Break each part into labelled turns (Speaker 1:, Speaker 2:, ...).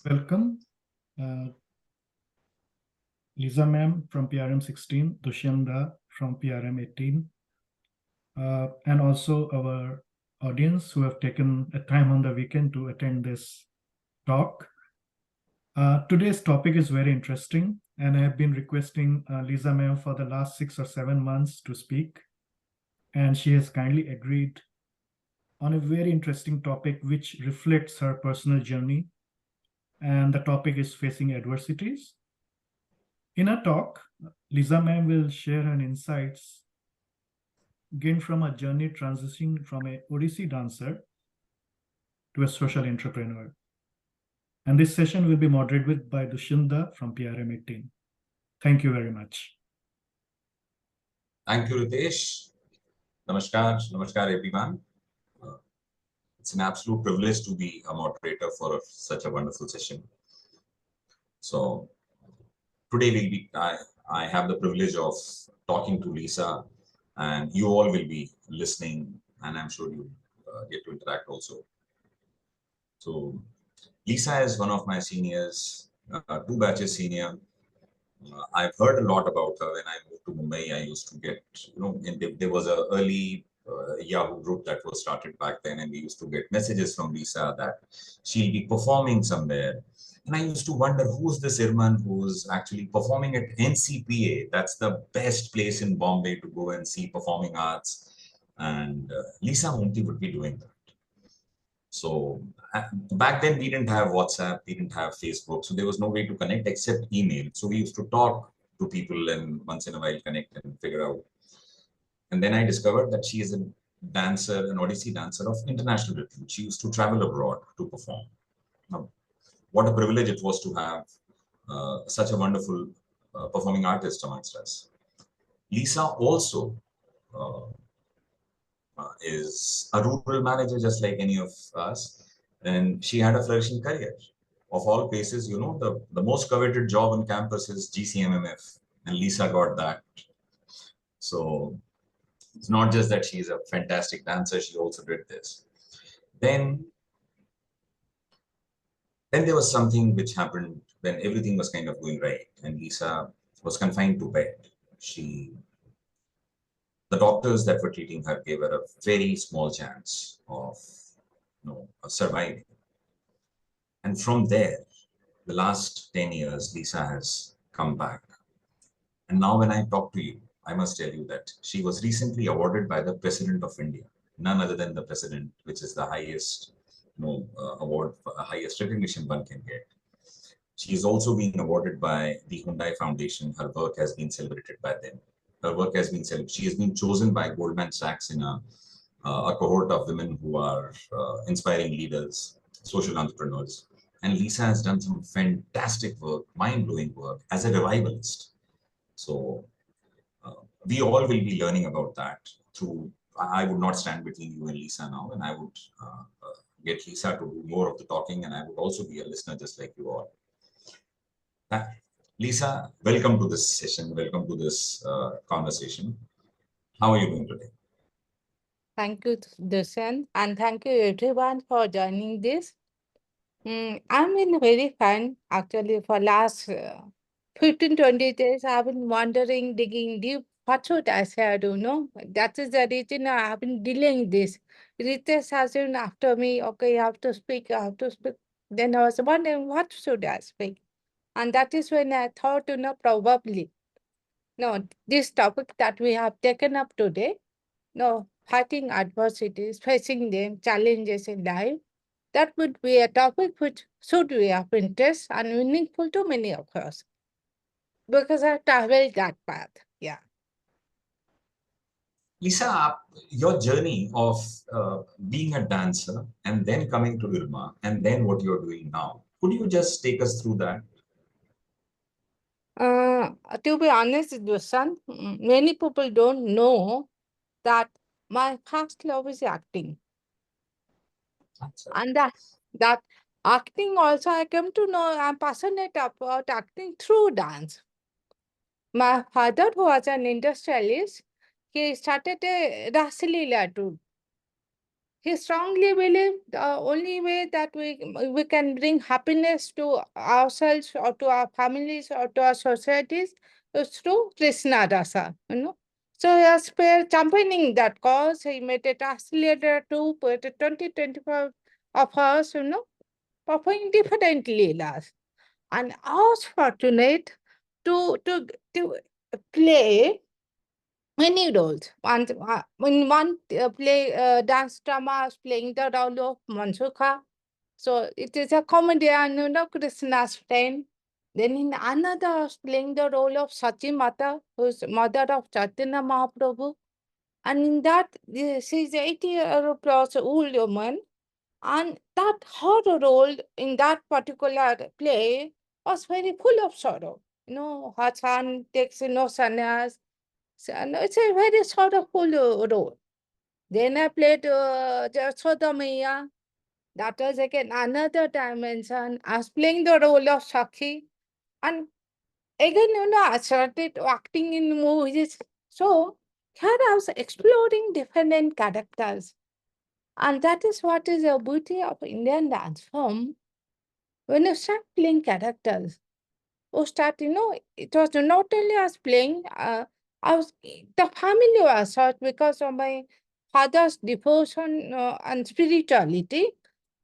Speaker 1: Welcome, uh, Leesa ma'am from PRM 16, Dushyanda from PRM 18, and also our audience who have taken a time on the weekend to attend this talk. Today's topic is very interesting, and I have been requesting Leesa ma'am for the last 6 or 7 months to speak, and she has kindly agreed on a very interesting topic which reflects her personal journey, and the topic is facing adversities. In our talk, Leesa ma'am will share her insights gained from a journey transitioning from a Odissi dancer to a social entrepreneur. And this session will be moderated by Dushinda from PRM 18. Thank you very much.
Speaker 2: Thank you, Ritesh. Namaskar, everyone. It's an absolute privilege to be a moderator for such a wonderful session. So today I have the privilege of talking to Leesa, and you all will be listening, and I'm sure you get to interact also. So Leesa is one of my seniors, 2 batches senior. I've heard a lot about her. When I moved to Mumbai, I used to get, there was a early Yahoo group that was started back then, and we used to get messages from Leesa that she'll be performing somewhere. And I used to wonder who's this IRMAn who's actually performing at NCPA. That's the best place in Bombay to go and see performing arts. And Leesa Mohanty would be doing that. So back then we didn't have WhatsApp, we didn't have Facebook, so there was no way to connect except email. So we used to talk to people and once in a while connect and figure out. And then I discovered that she is a dancer, an Odissi dancer of international repute. She used to travel abroad to perform. Now, what a privilege it was to have such a wonderful performing artist amongst us. Leesa also uh, is a rural manager, just like any of us, and she had a flourishing career. Of all places, the most coveted job on campus is GCMMF, and Leesa got that. So it's not just that she's a fantastic dancer, she also did this. Then, then there was something which happened when everything was kind of going right, and Leesa was confined to bed. The doctors that were treating her gave her a very small chance of surviving. And from there, the last 10 years, Leesa has come back. And now when I talk to you, I must tell you that she was recently awarded by the President of India, none other than the President, which is the highest award, highest recognition one can get. She is also being awarded by the Hyundai Foundation. Her work has been celebrated by them. Her work has been celebrated. She has been chosen by Goldman Sachs in a cohort of women who are inspiring leaders, social entrepreneurs. And Leesa has done some fantastic work, mind-blowing work as a revivalist. So we all will be learning about that through. I would not stand between you and Leesa now, and I would get Leesa to do more of the talking, and I would also be a listener just like you all. Leesa, welcome to this session. Welcome to this conversation. How are you doing today?
Speaker 3: Thank you, Dushan, and thank you everyone for joining this. I'm in very fun actually for last 15, 20 days. I've been wondering, digging deep. What should I say? I don't know. That is the reason I have been delaying this. Ritesh has been after me. Okay, you have to speak. You have to speak. Then I was wondering, what should I speak? And that is when I thought, probably. No, this topic that we have taken up today, no, fighting adversities, facing them, challenges in life, that would be a topic which should be of interest and meaningful to many of us because I traveled that path. Yeah.
Speaker 2: Leesa, your journey of being a dancer and then coming to IRMA and then what you're doing now, could you just take us through that?
Speaker 3: To be honest, Dushan, many people don't know that my first love is acting. And that acting also, I came to know I'm passionate about acting through dance. My father, who was an industrialist, he started a Rasalila too. he strongly believed the only way that we can bring happiness to ourselves or to our families or to our societies is through Krishna Rasa, So he has been championing that cause. He made a translator to put 2025 of us, performing different leelas. And I was fortunate to play many roles. In one play dance drama, I was playing the role of Mansuka. So it is a comedian, Krishna's friend. Then in another, I was playing the role of Sachi Mata, who is mother of Chaitanya Mahaprabhu. And in that, she is 80 plus old woman. And that her role in that particular play was very full of sorrow. Her son takes sannyas. And it's a very sorrowful role. Then I played Jashoda Maya. That was again another dimension. I was playing the role of Sakhi. And again, I started acting in movies. So here I was exploring different characters. And that is what is the beauty of Indian dance form. When you start playing characters, you start, it was not only us playing, the family was such because of my father's devotion and spirituality.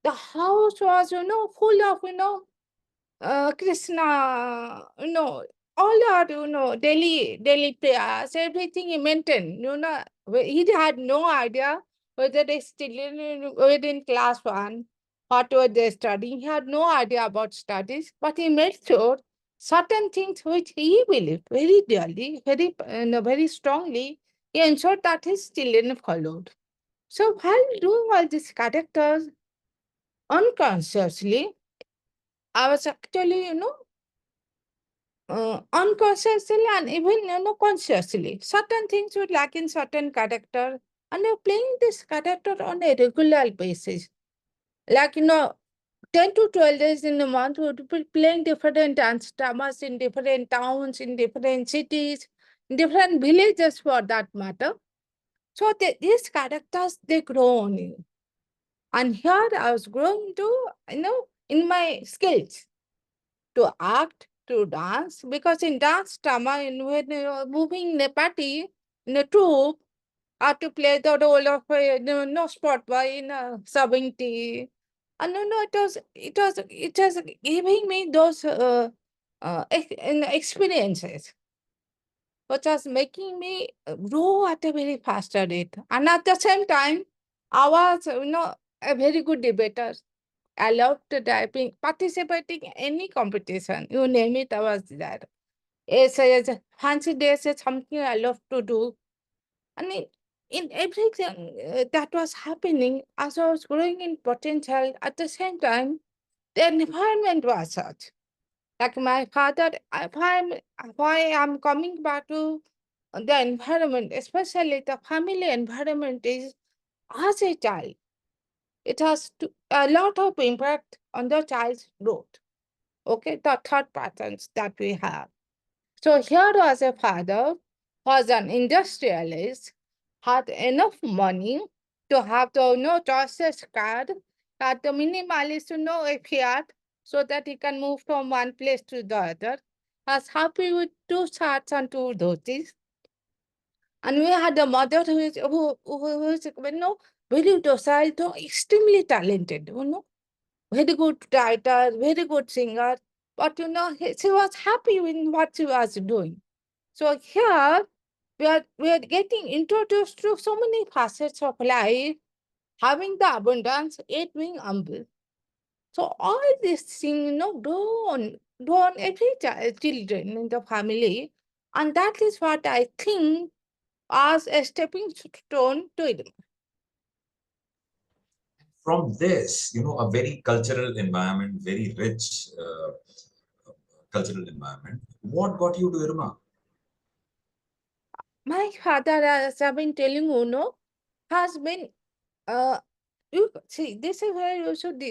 Speaker 3: The house was, full of, Krishna, all our, daily prayers, everything he maintained, he had no idea whether they still were in class one, what were they studying. He had no idea about studies, but he made sure certain things which he believed very dearly, very strongly, he ensured that his children followed. So while doing all these characters unconsciously, I was actually, unconsciously and even consciously. Certain things would lack in certain character, and you're playing this character on a regular basis. Like 10 to 12 days in a month, would be playing different dance dramas in different towns, in different cities, in different villages for that matter. So these characters, they grow on you. And here I was growing to, in my skills to act, to dance, because in dance drama, when you're moving in a party, in a troupe, or to play the role of a no spot boy in a serving tea. And it was giving me those experiences, which was making me grow at a very faster rate. And at the same time, I was, a very good debater. I loved typing, participating in any competition. You name it, I was there. As a fancy days, it's something I love to do. And in everything that was happening, as I was growing in potential, at the same time, the environment was such. Like my father, why I'm coming back to the environment, especially the family environment, is as a child. It has a lot of impact on the child's growth. Okay, the thought patterns that we have. So here was a father, was an industrialist, had enough money to have the choices card, had the minimalist a Fiat, so that he can move from one place to the other. Was happy with two shirts and two dhotis. And we had a mother who is very docile, though extremely talented, very good writer, very good singer. But she was happy with what she was doing. So here we are getting introduced to so many facets of life, having the abundance, yet being humble. So all these things, do on every children in the family, and that is what I think as a stepping stone to it.
Speaker 2: From this, a very cultural environment, very rich cultural environment, what got you to IRMA?
Speaker 3: My father, as I've been telling you, has been, you see, this is where you should,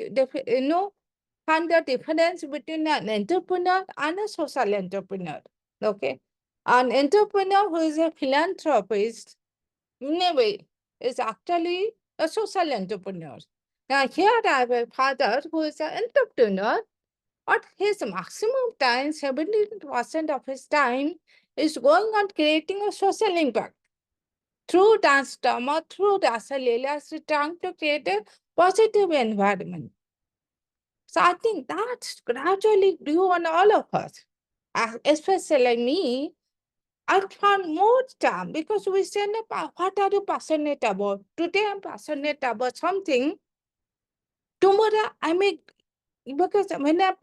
Speaker 3: find the difference between an entrepreneur and a social entrepreneur. Okay. An entrepreneur who is a philanthropist, in a way, is actually a social entrepreneur. Now here I have a father who is an entrepreneur, but his maximum time, 70% of his time, is going on creating a social impact. Through dance drama, through Rasa Leela, is trying to create a positive environment. So I think that gradually grew on all of us, especially me. I found more time because we said, what are you passionate about? Today I'm passionate about something. Tomorrow I may, because when I'm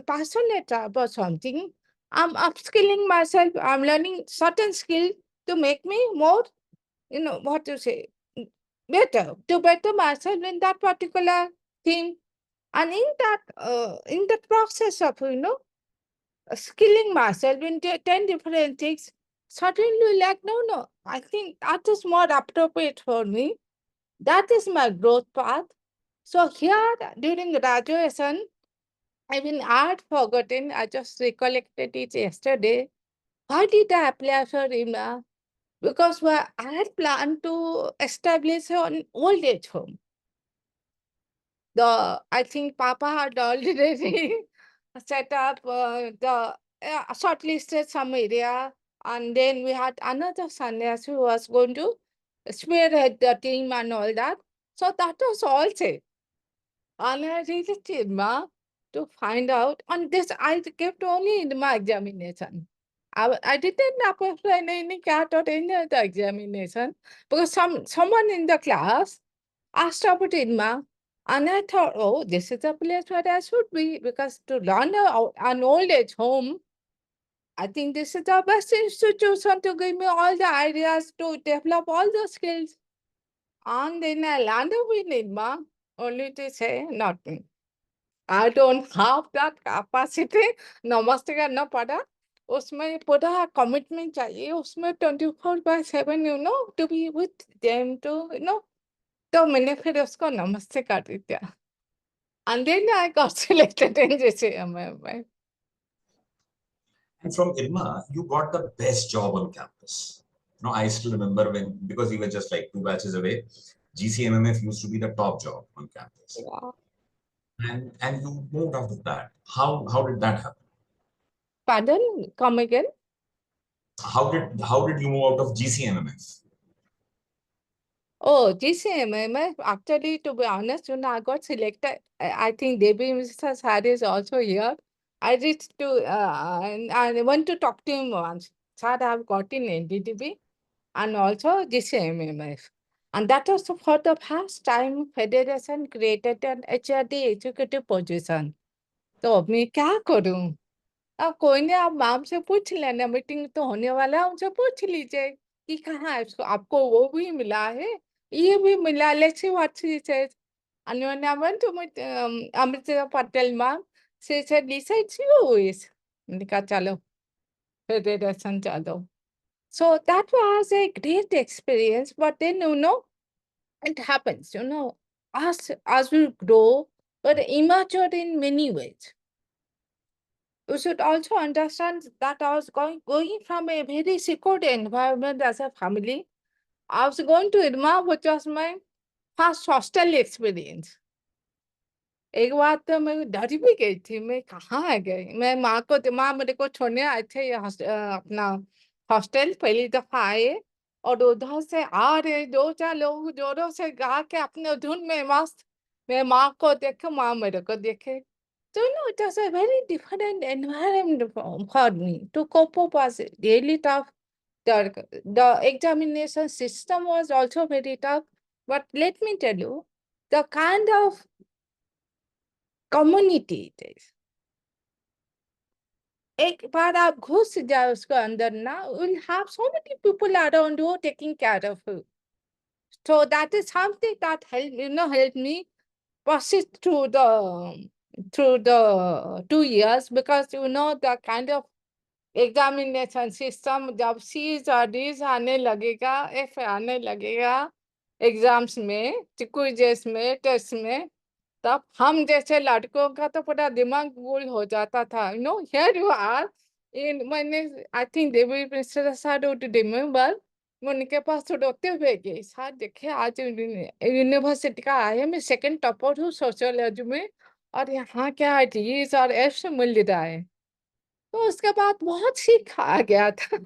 Speaker 3: passionate about something, I'm upskilling myself, I'm learning certain skill to make me more, what to say, better, to better myself in that particular thing. And in that process of, skilling myself into 10 different things, suddenly like, no, I think that is more appropriate for me. That is my growth path. So here during graduation, I mean, I had forgotten, I just recollected it yesterday. Why did I apply for IRMA? Because I had planned to establish an old age home. I think Papa had already set up shortlisted some area, and then we had another sannyasi who was going to spearhead the team and all that. So that was all set. And I reached IRMA to find out, and this I kept only in my examination. I didn't apply for any CAT or any other examination because someone in the class asked about IRMA. And I thought, oh, this is the place where I should be, because to run an old age home, I think this is the best institution to give me all the ideas to develop all the skills. And then I landed with IRMA, only to say, not me. I don't have that capacity. नमस्ते करना पड़ा उसमें पूरा commitment चाहिए उसमें 24/7 to be with them to तो मैंने फिर उसको नमस्ते कर दिया. And then I got selected in JCMM.
Speaker 2: And from IRMA, you got the best job on campus. I still remember when, because we were just like 2 batches away, GCMMF used to be the top job on campus.
Speaker 3: Yeah.
Speaker 2: And you moved out of that. How did that happen?
Speaker 3: Pardon, come again?
Speaker 2: How did you move out of GCMMF?
Speaker 3: Oh, GCMM, actually, to be honest, I got selected. I think Devi Mr. Sari is also here. I reached to, and I went to talk to him once. Sir, I have got in NDTV and also GCMMF. And that was for the first time Federation created an HRD executive position. तो अब मैं क्या करूं? अब कोई नहीं, आप ma'am से पूछ लेना, मीटिंग तो होने वाला है, उनसे पूछ लीजिए कि कहाँ है, आपको वो भी मिला है, ये भी मिला, let's see what she says. And when I went to meet Amrita Patel ma'am, she said, Leesa, it's you. मैंने कहा चलो, फेडरेशन चलो. So that was a great experience, but then, it happens, as we grow, but immature in many ways. You should also understand that I was going from a very secure environment as a family. I was going to IRMA, which was my first hostel experience. एक बार तो मैं डर भी गई थी, मैं कहाँ आ गई, मैं माँ मेरे को छोड़ने आए थे अपना हॉस्टल, पहली दफा आए और उधर से आ रहे 2-4 लोग जोरों से गा के अपने धुन में मस्त. मैं माँ को देखे, माँ मेरे को देखे. So, it was a very different environment for me to cope up. Was really tough. The examination system was also very tough. But let me tell you, the kind of community it is. एक बार आप घुस जाओ उसके अंदर ना, will have so many people around you taking care of you. So that is something that helped me persist through the 2 years, because the kind of examination system, जब C's और D's आने लगेगा, F आने लगेगा exams में, quizzes में, test में, तब हम जैसे लड़कों का तो पूरा दिमाग गुल हो जाता था. Here you are, मैंने, I think Devi Mr. Sir would remember, मैं उनके पास रोते हुए गई, सर देखिए आज यूनिवर्सिटी का आया, मैं सेकंड टॉपर हूँ सोशियोलॉजी में, और यहाँ क्या डीज और एफ मिल रहा है। तो उसके बाद बहुत सीख आ गया था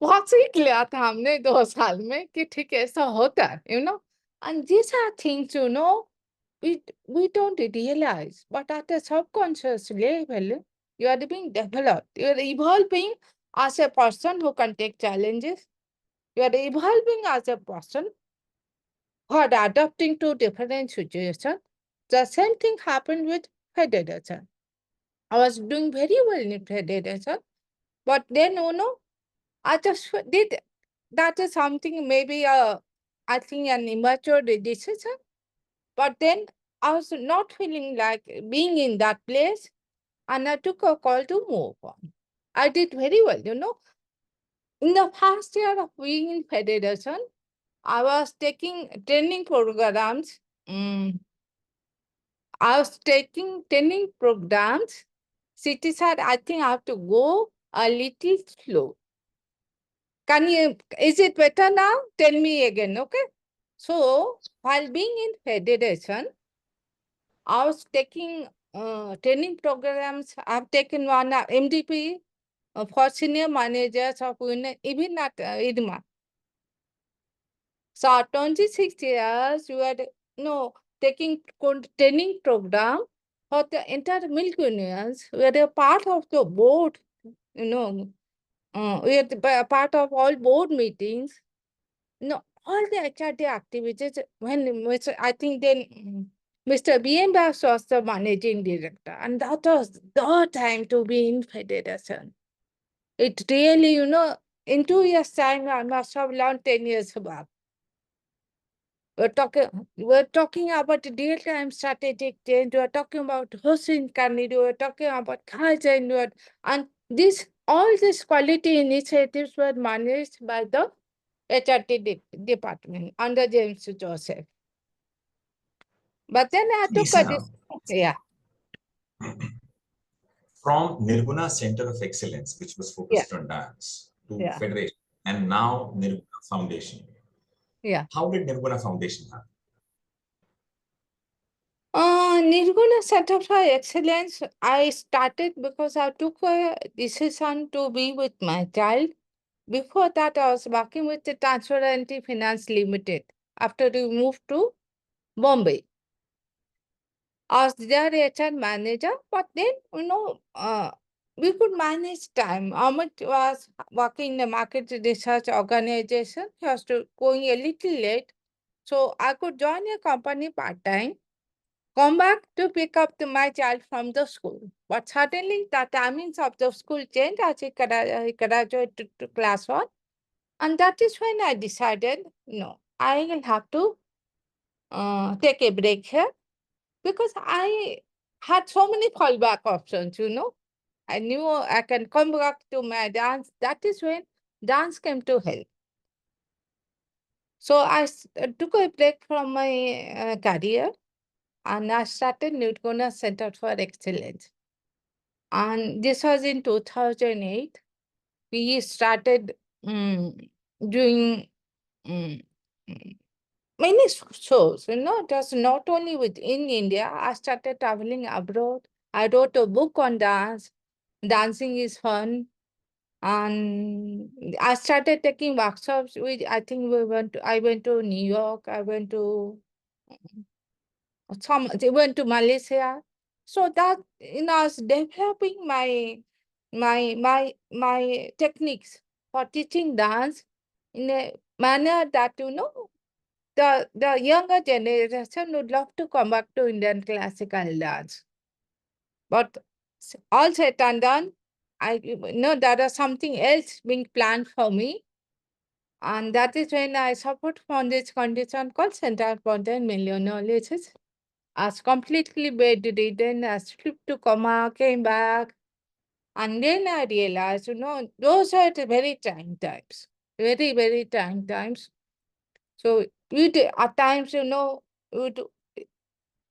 Speaker 3: बहुत सीख लिया था हमने 2 साल में कि ठीक है ऐसा होता है, and these are things, we don't realize, but at a subconscious level, you are being developed. You are evolving as a person who can take challenges. You are evolving as a person who are adapting to different situations. The same thing happened with federation. I was doing very well in federation, but then, I just did. That is something maybe, I think, an immature decision. But then I was not feeling like being in that place, and I took a call to move on. I did very well, In the first year of being in federation, I was taking training programs. I was taking training programs. City said, I think I have to go a little slow. Is it better now? Tell me again, okay? So, while being in federation, I was taking training programs. I've taken one MDP for senior managers of even at IRMAN. So 26 years, we were taking training program for the entire milk unions. We are a part of the board, we are part of all board meetings. All the HRD activities, I think then Mr. B.M. Bass was the managing director, and that was the time to be in federation. It really, in 2 years' time, I must have learned 10 years back. We're talking about real-time strategic change. We're talking about Hossein Kanidi. We're talking about Kaizen. And all these quality initiatives were managed by the HRT department under James Joseph. But then I took
Speaker 2: Leesa,
Speaker 3: yeah,
Speaker 2: from Nirguna Center of Excellence, which was focused on dance, to
Speaker 3: Yeah.
Speaker 2: Federation, and now Nirguna Foundation.
Speaker 3: yeah.
Speaker 2: How did Nirguna Foundation happen?
Speaker 3: Nirguna Center for Excellence, I started because I took a decision to be with my child. Before that, I was working with the Transparency Finance Limited after we moved to Bombay. I was their HR manager, but then, we could manage time. Amit was working in the market research organization. He was going a little late. So I could join a company part-time, come back to pick up my child from the school. But suddenly the timings of the school changed as he graduated to class 1. And that is when I decided, no, I will have to take a break here, because I had so many fallback options, I knew I can come back to my dance. That is when dance came to help. So I took a break from my career, and I started Nirguna Center for Excellence. And this was in 2008. We started doing many shows, it was not only within India. I started traveling abroad. I wrote a book on dance. Dancing is fun. And I started taking workshops. I think I went to New York. I went to they went to Malaysia. So that, I was developing my techniques for teaching dance in a manner that, the younger generation would love to come back to Indian classical dance. But all said and done, I know there is something else being planned for me. And that is when I suffered from this condition called central content myelinolysis. I was completely bedridden. I slipped to coma, came back. And then I realized, those are the very trying times. Very, very trying times. So at times, you'd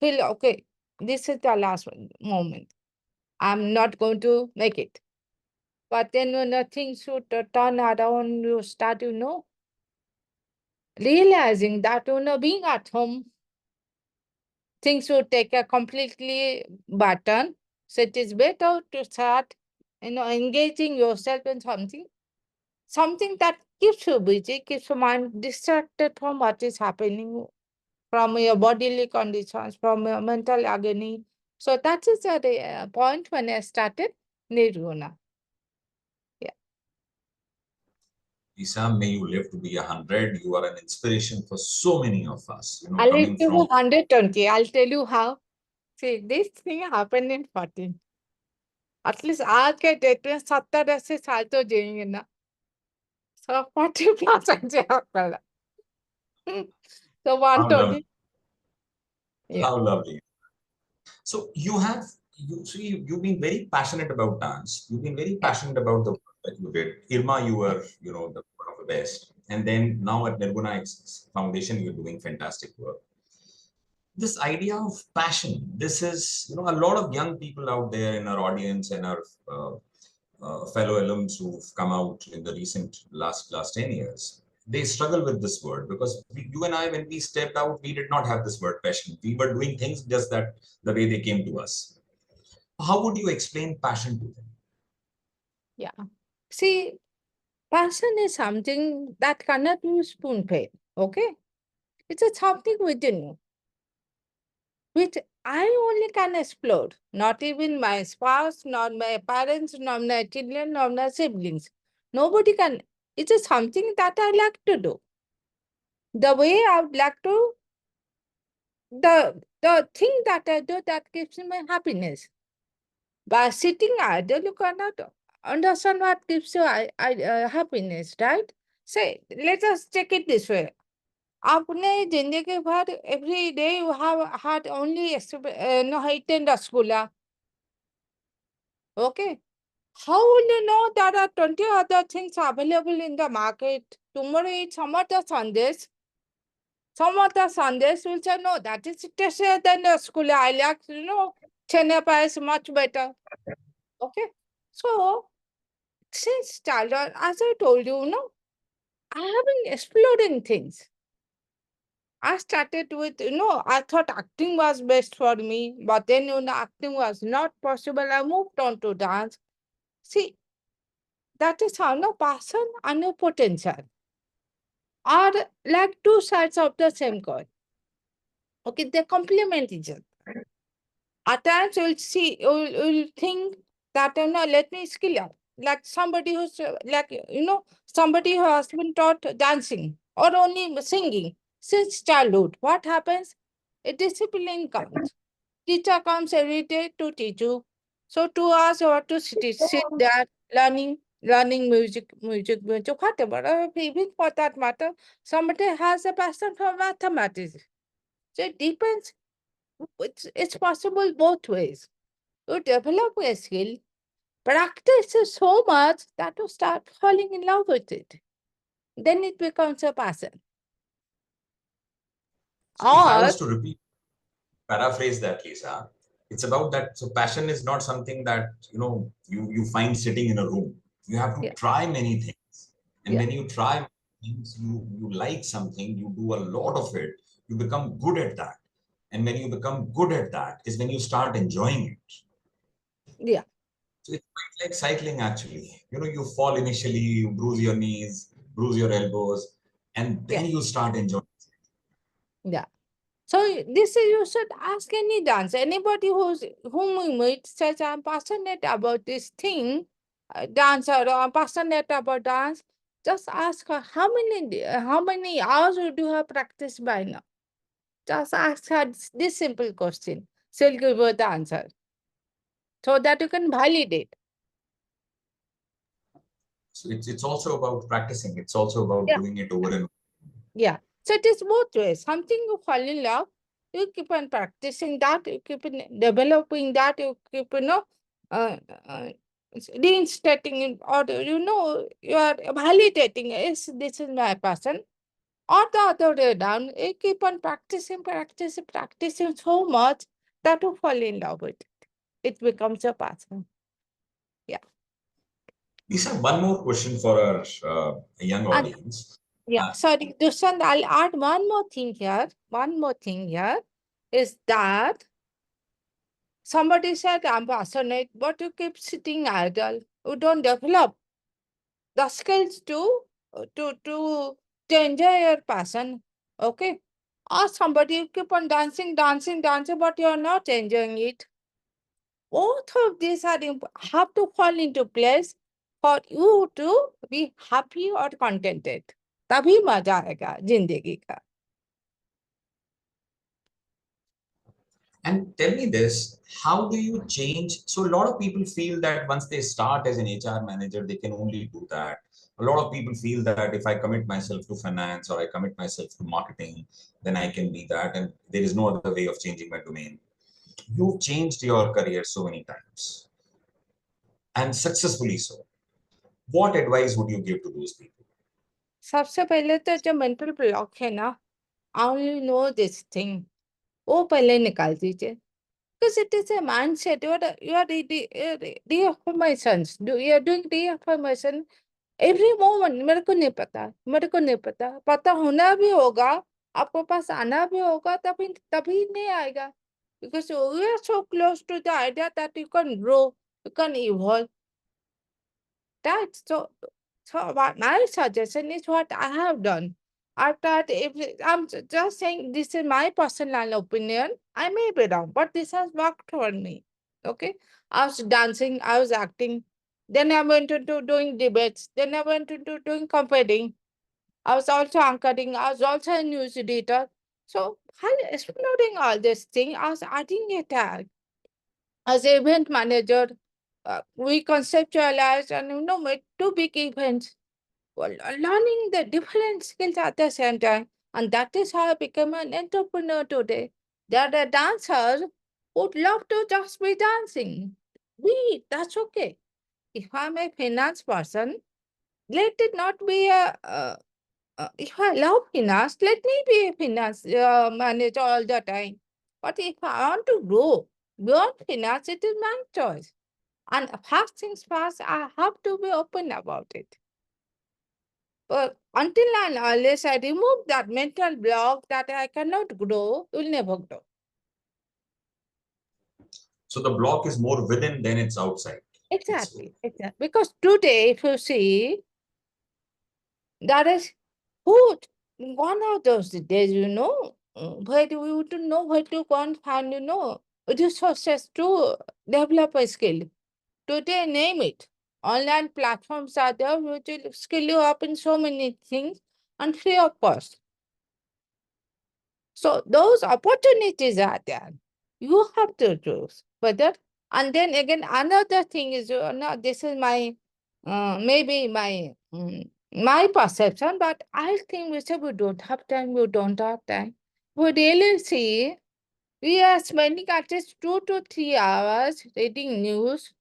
Speaker 3: feel, okay, this is the last moment. I'm not going to make it. But then when things should turn around, you start, realizing that, being at home, things would take a completely bad turn. So it is better to start, engaging yourself in something that keeps you busy, keeps your mind distracted from what is happening, from your bodily conditions, from your mental agony. So that is the point when I started Nirguna. Yeah.
Speaker 2: Leesa, may you live to be 100. You are an inspiration for so many of us.
Speaker 3: I'll live
Speaker 2: Coming
Speaker 3: to
Speaker 2: from
Speaker 3: 120. I'll tell you how. See, this thing happened in 14. At least आज के date में 70-80 साल तो जिएंगे ना. So 40 plus पड़ा. So
Speaker 2: how lovely,
Speaker 3: 120. Yeah.
Speaker 2: how lovely. So you've been very passionate about dance. You've been very passionate about the work that you did. IRMA, you were, the one of the best. And then now at Nirguna Foundation, you're doing fantastic work. This idea of passion, this is, a lot of young people out there in our audience and our fellow alums who've come out in the recent last 10 years, they struggle with this word because you and I, when we stepped out, we did not have this word passion. We were doing things just that the way they came to us. How would you explain passion to them?
Speaker 3: Yeah. See, passion is something that cannot be spoon-fed. Okay? It's a something within you, which I only can explore. Not even my spouse, not my parents, not my children, not my siblings. Nobody can. It's a something that I like to do. The way I would like to, the thing that I do that gives me my happiness. By sitting idle, you cannot understand what gives you happiness, right? Say, let us take it this way. आपने जिंदगी भर every day you have had only eaten rasgulla. Okay. How will you know there are 20 other things available in the market? Tomorrow eat some other Sundays. Some other Sundays will say, no, that is tastier than rasgulla. I like, chena pie is much better. Okay. So, since childhood, as I told you, I have been exploring things. I started with, I thought acting was best for me, but then, acting was not possible. I moved on to dance. See, that is how no passion and no potential are like two sides of the same coin. Okay, they complement each other. At times, you'll think that, let me skill up. Like somebody who's somebody who has been taught dancing or only singing since childhood. What happens? A discipline comes. Teacher comes every day to teach you. So 2 hours you have to sit there learning music, whatever. Even for that matter, somebody has a passion for mathematics. So it depends. It's possible both ways. You develop a skill, practice it so much that you start falling in love with it. Then it becomes a passion.
Speaker 2: So if I
Speaker 3: Or
Speaker 2: was to paraphrase that, Lisa, it's about that. So passion is not something that, you find sitting in a room. You have to
Speaker 3: yeah,
Speaker 2: try many things. And
Speaker 3: yeah,
Speaker 2: when you try things, you like something, you do a lot of it, you become good at that. And when you become good at that is when you start enjoying it.
Speaker 3: yeah,
Speaker 2: So it's quite like cycling actually. You fall initially, you bruise your knees, bruise your elbows, and
Speaker 3: yeah,
Speaker 2: then you start enjoying.
Speaker 3: yeah. So this is you should ask any dancer, anybody whom we meet says I'm passionate about this thing, dancer or I'm passionate about dance. Just ask her how many hours would you have practiced by now? Just ask her this simple question. She'll give you the answer so that you can validate.
Speaker 2: So it's also about practicing. It's also about
Speaker 3: Yeah.
Speaker 2: doing it over and over.
Speaker 3: Yeah. So it is both ways. Something you fall in love, you keep on practicing that, you keep on developing that, you keep, uh, uh, reinstating it, or, you are validating, yes, this is my passion. Or the other way down, you keep on practicing so much that you fall in love with it. It becomes a passion. Yeah.
Speaker 2: Lisa, one more question for our young
Speaker 3: And
Speaker 2: audience.
Speaker 3: yeah, sorry, Dushyant, I'll add one more thing here. One more thing here is that somebody said, I'm passionate, but you keep sitting idle. You don't develop the skills to enjoy your passion. Okay? Or somebody you keep on dancing, dancing, dancing, but you're not enjoying it. Both of these have to fall into place for you to be happy or contented. तभी मजा आएगा जिंदगी का.
Speaker 2: And tell me this, how do you change? So a lot of people feel that once they start as an HR manager, they can only do that. A lot of people feel that if I commit myself to finance or I commit myself to marketing, then I can be that. And there is no other way of changing my domain. You've changed your career so many times and successfully so. What advice would you give to those people?
Speaker 3: सबसे पहले तो जो mental block है ना, I only know this thing. वो पहले निकाल दीजिए. Because it is a mindset. You are reaffirmations. You are doing reaffirmation every moment. मेरे को नहीं पता, मेरे को नहीं पता. पता होना भी होगा, आपको पास आना भी होगा, तभी नहीं आएगा. Because we are so close to the idea that you can grow, you can evolve. That's so my suggestion is what I have done. After if I'm just saying this is my personal opinion, I may be wrong, but this has worked for me. Okay, I was dancing, I was acting, then I went into doing debates, then I went into doing competing. I was also anchoring, I was also a news editor. So while exploring all this thing, I was adding a tag as an event manager. We conceptualized and made two big events. Well, learning the different skills at the same time. And that is how I became an entrepreneur today. There are dancers who would love to just be dancing. That's okay. If I'm a finance person, let it not be if I love finance, let me be a finance manager all the time. But if I want to grow beyond finance, it is my choice. And first things first, I have to be open about it. But until and unless I remove that mental block that I cannot grow, you'll never grow.
Speaker 2: So the block is more within than it's outside.
Speaker 3: Exactly. Because today, if you see, that is who gone are those days, where we would know where to go and find, resources to develop a skill. Today, name it. Online platforms are there which will skill you up in so many things and free of cost. So those opportunities are there. You have to choose whether. And then again, another thing is, this is my maybe my perception, but I think we say we don't have time. We don't have time. We really see we are spending at least 2 to 3 hours reading news,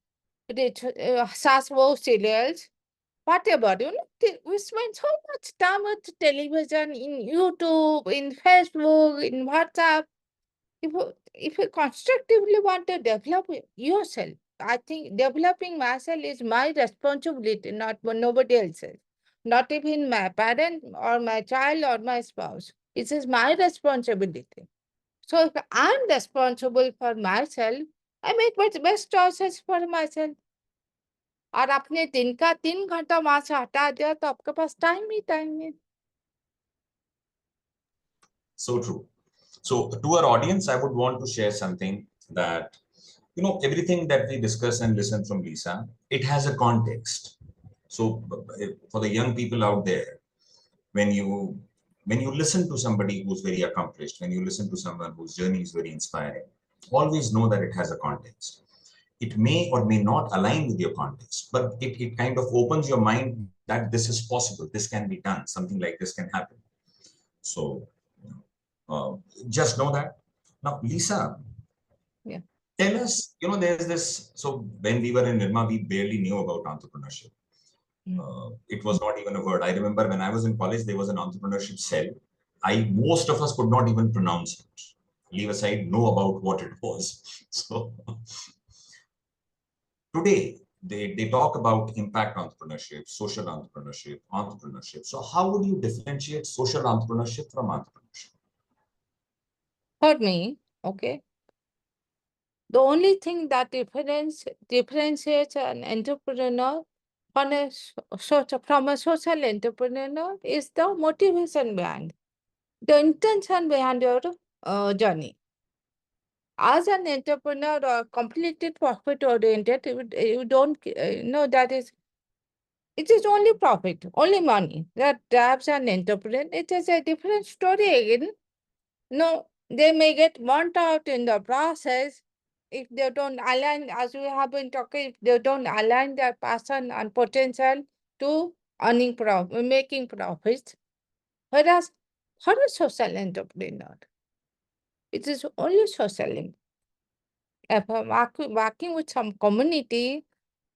Speaker 3: Saswo serials, whatever. We spend so much time with television, in YouTube, in Facebook, in WhatsApp. If you constructively want to develop yourself, I think developing myself is my responsibility, not nobody else's. Not even my parent or my child or my spouse. It is my responsibility. So if I'm responsible for myself, I make best choices for myself. और अपने दिन का 3 घंटा वहां से हटा दिया तो आपके पास टाइम ही टाइम है.
Speaker 2: So true. So to our audience, I would want to share something that, everything that we discuss and listen from Leesa, it has a context. So for the young people out there, when you listen to somebody who's very accomplished, when you listen to someone whose journey is very inspiring, always know that it has a context. It may or may not align with your context, but it kind of opens your mind that this is possible, this can be done, something like this can happen. So just know that. Now, Leesa,
Speaker 3: Yeah.
Speaker 2: tell us, there's this. So when we were in IRMA, we barely knew about entrepreneurship. It was not even a word. I remember when I was in college, there was an entrepreneurship cell. Most of us could not even pronounce it. Leave aside, know about what it was. So today, they talk about impact entrepreneurship, social entrepreneurship. So how would you differentiate social entrepreneurship from entrepreneurship?
Speaker 3: For me, okay, the only thing that differentiates an entrepreneur from from a social entrepreneur is the motivation behind, the intention behind your journey. As an entrepreneur or completely profit oriented, you don't know that it is only profit, only money that drives an entrepreneur. It is a different story again. No, they may get burnt out in the process if they don't align, as we have been talking, if they don't align their passion and potential to making profits. Whereas for a social entrepreneur, it is only social. If I'm working with some community,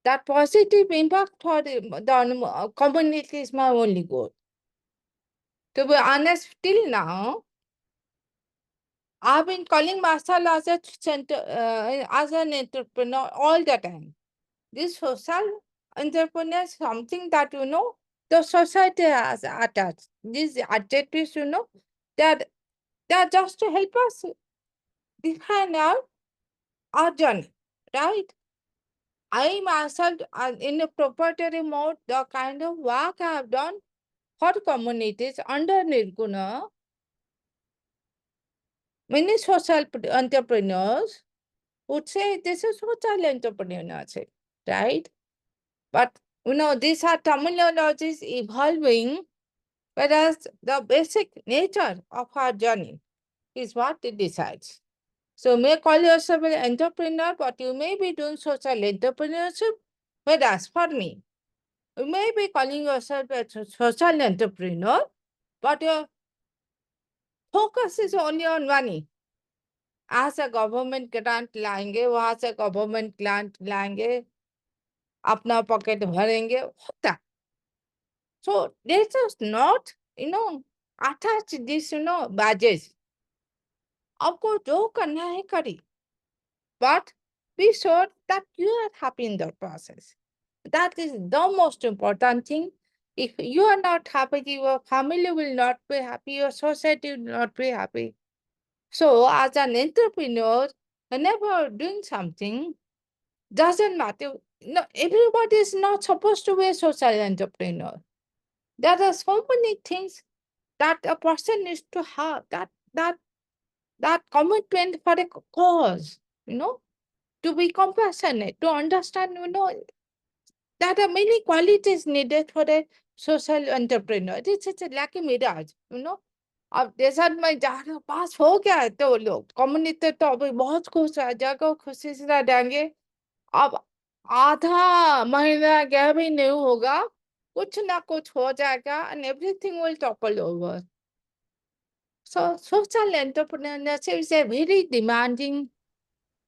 Speaker 3: that positive impact for the community is my only goal. To be honest, till now, I've been calling myself as an entrepreneur all the time. This social entrepreneur is something that, the society has attached. These adjectives, they're, they're just to help us define our journey, right? I myself, in a proprietary mode, the kind of work I have done for communities under Nirguna, many social entrepreneurs would say this is social entrepreneurship, right? But these are terminologies evolving, whereas the basic nature of our journey is what it decides. So you may call yourself an entrepreneur, but you may be doing social entrepreneurship, whereas for me, you may be calling yourself a social entrepreneur, but your focus is only on money. आज a government grant लाएंगे, वहां से government grant लाएंगे, अपना pocket भरेंगे, होता. So let us not, attach this, badges. आपको जो करना है करी, but be sure that you are happy in the process. That is the most important thing. If you are not happy, your family will not be happy, your society will not be happy. So as an entrepreneur, whenever doing something, doesn't matter. No, everybody is not supposed to be a social entrepreneur. There are so many things that a person needs to have, that commitment for a cause, to be compassionate, to understand, there are many qualities needed for a social entrepreneur. It's a lucky mirage, अब जैसा मैं जा रहा पास हो गया है तो लोग कम्युनिटी तो अभी बहुत खुश है, जगह खुशी से रह जाएंगे. अब आधा महीना गया भी नहीं होगा, कुछ ना कुछ हो जाएगा and everything will topple over. So social entrepreneurship is a very demanding,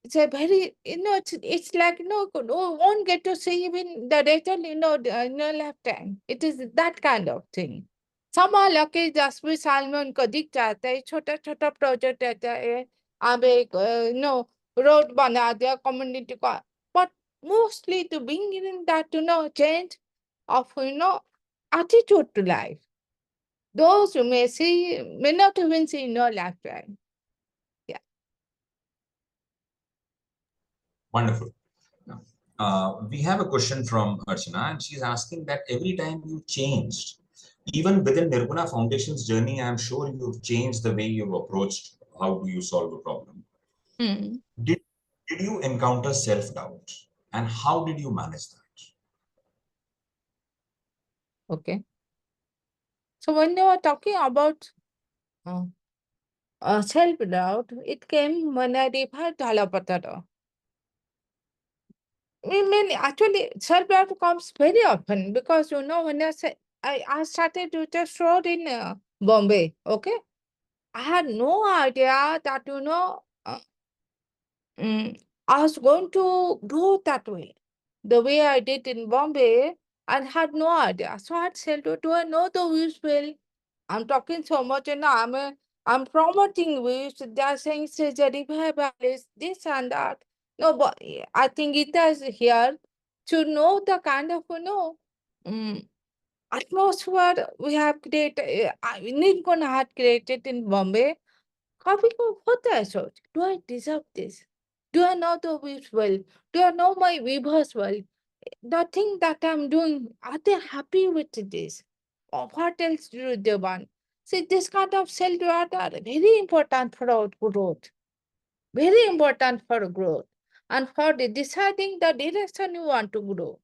Speaker 3: it's a very, it's like, won't get to see even the result, in your lifetime. It is that kind of thing. समय लगे 10-20 साल में उनको दिख जाता है, छोटा छोटा प्रोजेक्ट रहता है, अब एक रोड बना दिया कम्युनिटी का, but mostly to bring in that change of attitude to life. Those you may see, may not even see in your lifetime. Yeah.
Speaker 2: Wonderful. We have a question from Archana, and she's asking that every time you changed, even within Nirguna Foundation's journey, I'm sure you've changed the way you've approached how do you solve a problem. Did you encounter self-doubt, and how did you manage that?
Speaker 3: Okay. So when you are talking about self-doubt, it came when I referred to Halapatara. I mean, actually, self-doubt comes very often because, when I started to just road in Bombay, okay? I had no idea that, I was going to do that way. The way I did in Bombay, I had no idea. So I had said, do I know the views well? I'm talking so much, I'm promoting views. They're saying surgery, this and that. No, but I think it is here. to know the kind of, atmosphere we have created, Nirguna had created in Bombay. काफी को होता है सोच, do I deserve this? Do I know the weaves well? Do I know my weavers well? The thing that I'm doing, are they happy with this? Or what else do they want? See, this kind of self-doubt are very important for our growth. Very important for growth and for deciding the direction you want to grow.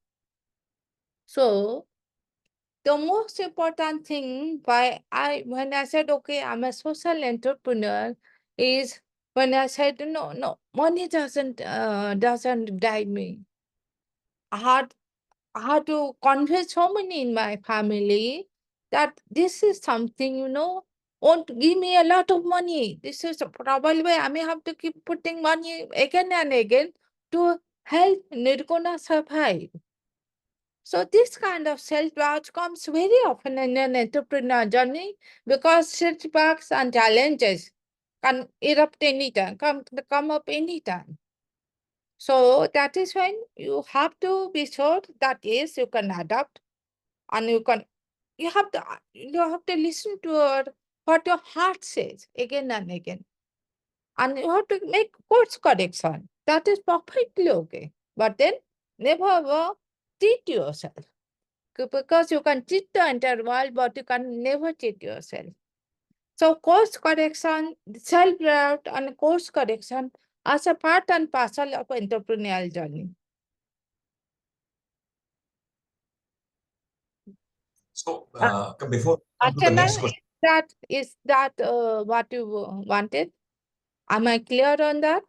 Speaker 3: So, the most important thing when I said, okay, I'm a social entrepreneur, is when I said, no, money doesn't drive me. I had to convince so many in my family that this is something, won't give me a lot of money. This is probably why I may have to keep putting money again and again to help Nirguna survive. So this kind of self-doubt comes very often in an entrepreneur journey because setbacks and challenges can erupt anytime, come up anytime. So that is when you have to be sure that yes, you can adapt and you have to listen to what your heart says again and again. And you have to make course correction. That is perfectly okay. But then never ever cheat yourself. Because you can cheat the entire world, but you can never cheat yourself. So course correction, self-doubt and course correction as a part and parcel of entrepreneurial journey.
Speaker 2: So before we come to the
Speaker 3: Archana,
Speaker 2: next question,
Speaker 3: is that what you wanted? Am I clear on that?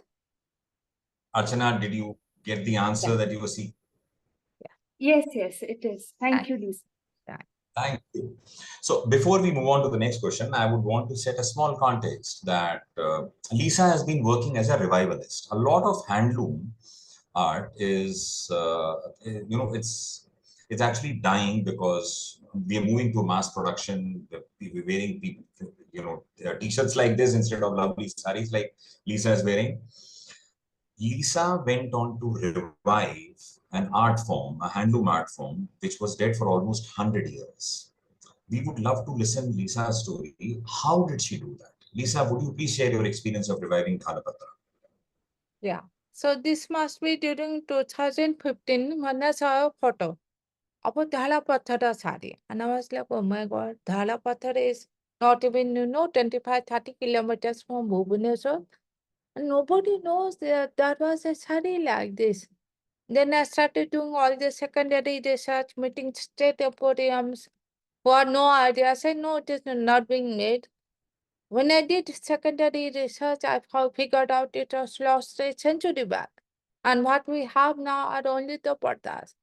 Speaker 2: Archana, did you get the answer that you were seeking?
Speaker 4: Yes, it is. Thank you, Leesa.
Speaker 2: Thank you. So before we move on to the next question, I would want to set a small context that Leesa has been working as a revivalist. A lot of handloom art is, it's actually dying because we are moving to mass production. We're wearing, t-shirts like this instead of lovely saris like Leesa is wearing. Leesa went on to revive an art form, a handloom art form, which was dead for almost 100 years. We would love to listen Leesa's story. How did she do that? Leesa, would you please share your experience of reviving Thalapatra?
Speaker 3: Yeah. So this must be during 2015 when I saw a photo of a Thalapatra sari. And I was like, oh my God, Thalapatra is not even, 25-30 kilometers from Bhubaneswar. And nobody knows that was a sari like this. Then I started doing all the secondary research, meeting state emporiums who had no idea. I said, no, it is not being made. When I did secondary research, I figured out it was lost a century back. And what we have now are only the pardas.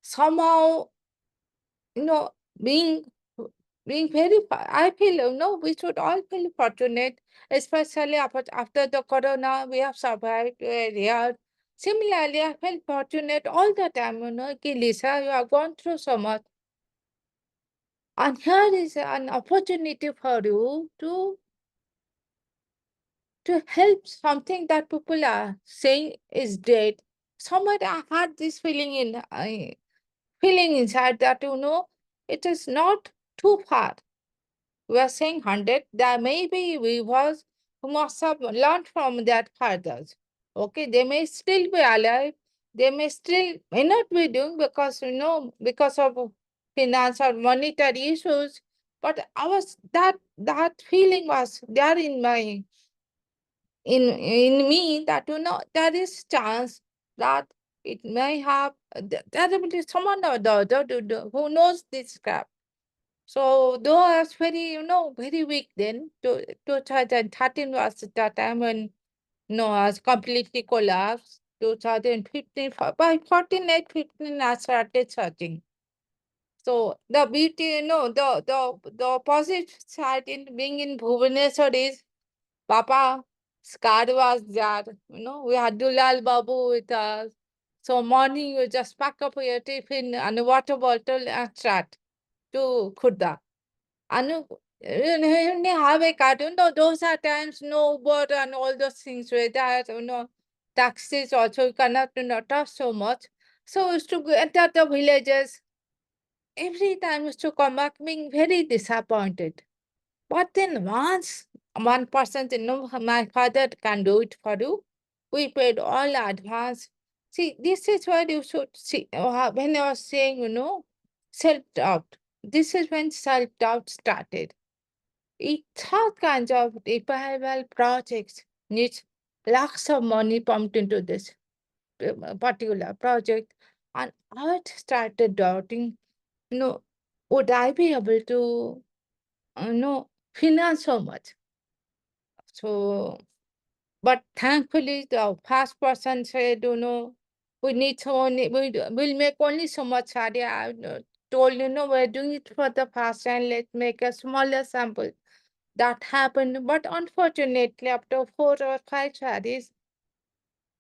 Speaker 3: Somehow, being very, I feel, we should all feel fortunate, especially after the corona, we have survived here. Similarly, I felt fortunate all the time, Leesa, you have gone through so much. And here is an opportunity for you to help something that people are saying is dead. Somewhere I had this feeling inside that, it is not too far. We are saying 100, there may be weavers who must have learned from that fathers. Okay, they may still be alive. They may not be doing because, because of finance or monetary issues. But that feeling was there in me that, there is chance that it may have, there will be someone or the other who knows this crap. So though I was very, very weak then, 2013 was the time when, I was completely collapsed. 2015, by 14, 15, I started searching. So the beauty, the positive side in being in Bhubaneswar is, Papa, Scar was there, we had Dulal Babu with us. So morning you just pack up your tiffin and a water bottle and start to Khurda. And you have a cartoon, those are times no Uber and all those things were there, taxis also you cannot, touch so much. So I used to enter the villages. Every time I used to come back being very disappointed. But then once one person said, no, my father can do it for you. We paid all advance. See, this is what you should see. When I was saying, self-doubt. This is when self-doubt started. It's all kinds of revival projects needs lakhs of money pumped into this particular project. And I started doubting, would I be able to, finance so much? So, but thankfully, the first person said, we need so only, we'll make only so much saree. I told, we're doing it for the first time, let's make a smaller sample. That happened, but unfortunately, after 4 or 5 sarees,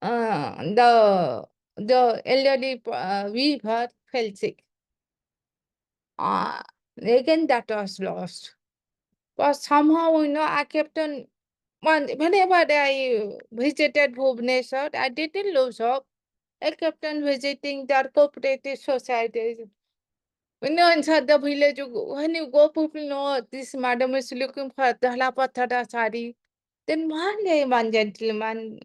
Speaker 3: the elderly weaver fell sick. Again, that was lost. But somehow, I kept on, whenever I visited Bhubaneswar, I didn't lose hope. I kept on visiting their cooperative societies. Inside the village, when you go, people know this madam is looking for Dhala Pathara sari. Then one day, one gentleman,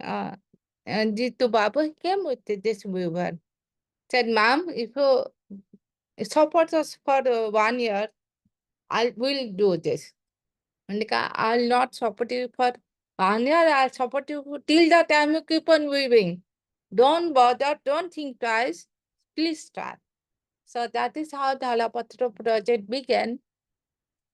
Speaker 3: Jitu Babu, came with this weaver. Said, ma'am, if you support us for 1 year, I will do this. And I'll not support you for 1 year, I'll support you till the time you keep on weaving. Don't bother, don't think twice, please start. So that is how the Halapatra project began.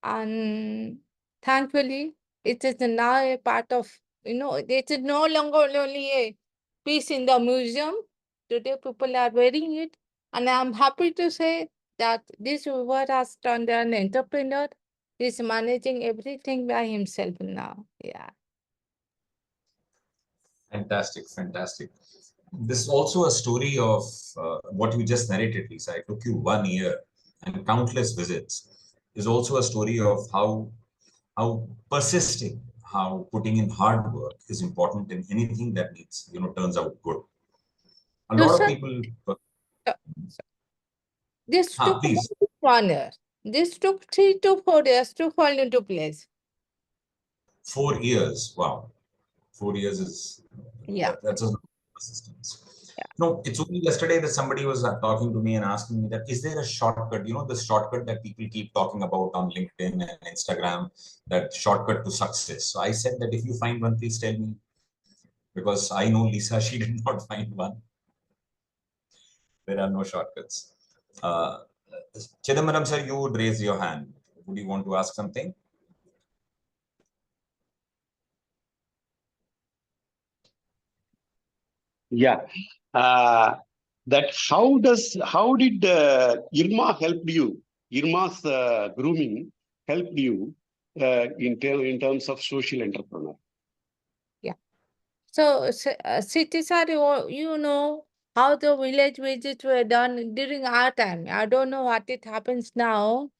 Speaker 3: And thankfully, it is now a part of, it is no longer only a piece in the museum. Today, people are wearing it. And I'm happy to say that this weaver has turned an entrepreneur. He's managing everything by himself now. Yeah.
Speaker 2: Fantastic, fantastic. This is also a story of what you just narrated, Leesa. It took you 1 year and countless visits. Is also a story of how persisting, how putting in hard work is important in anything that needs, turns out good. A lot of
Speaker 3: Dushan,
Speaker 2: people.
Speaker 3: this took
Speaker 2: Please.
Speaker 3: 1 year. This took 3 to 4 years to fall into place.
Speaker 2: 4 years. Wow. 4 years is that's a persistence.
Speaker 3: Yeah.
Speaker 2: No, it's only yesterday that somebody was talking to me and asking me that is there a shortcut? The shortcut that people keep talking about on LinkedIn and Instagram, that shortcut to success. So I said that if you find one, please tell me, because I know Leesa, she did not find one. There are no shortcuts. Chidambaram sir, you would raise your hand. Would you want to ask something?
Speaker 5: Yeah. That how did IRMA help you? IRMA's grooming helped you in terms of social entrepreneur.
Speaker 3: Yeah. So, cities are, how the village visits were done during our time. I don't know what it happens now.